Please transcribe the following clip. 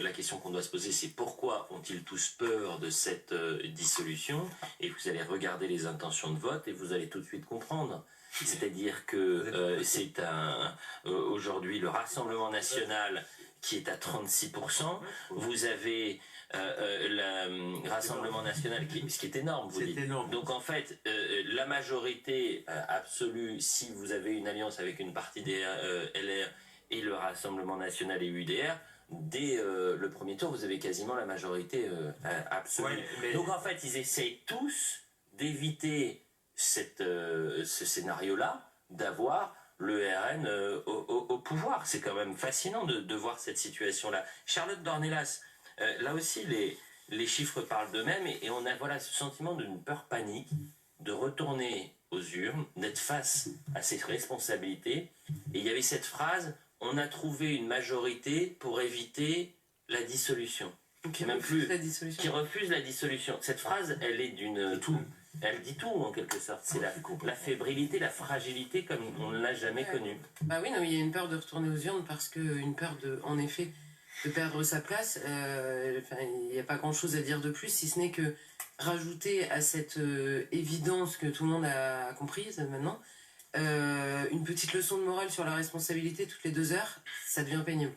La question qu'on doit se poser, c'est pourquoi ont-ils tous peur de cette dissolution? Et vous allez regarder les intentions de vote et vous allez tout de suite comprendre. C'est-à-dire que c'est aujourd'hui le Rassemblement national qui est à 36%. Vous avez le Rassemblement national, ce qui est énorme, vous dites. Énorme. Donc en fait, la majorité absolue, si vous avez une alliance avec une partie des LR et le Rassemblement national et UDR, dès le premier tour, vous avez quasiment la majorité absolue. Ouais, mais... Donc en fait, ils essayent tous d'éviter ce scénario-là, d'avoir le RN au pouvoir. C'est quand même fascinant de voir cette situation-là. Charlotte Dornelas, là aussi, les chiffres parlent d'eux-mêmes et on a voilà, ce sentiment d'une peur panique, de retourner aux urnes, d'être face à ses responsabilités. Et il y avait cette phrase: on a trouvé une majorité pour éviter la dissolution. Qui Même refuse plus, la dissolution. qui refuse la dissolution. Cette phrase, elle est d'une... Elle dit tout, en quelque sorte. C'est la fébrilité, la fragilité comme on ne l'a jamais connue. Bah oui, non, mais il y a une peur de retourner aux urnes parce que une peur en effet, de perdre sa place. Il n'y a pas grand-chose à dire de plus, si ce n'est que rajouter à cette évidence que tout le monde a comprise maintenant, une petite leçon de morale sur la responsabilité toutes les 2 heures, ça devient pénible.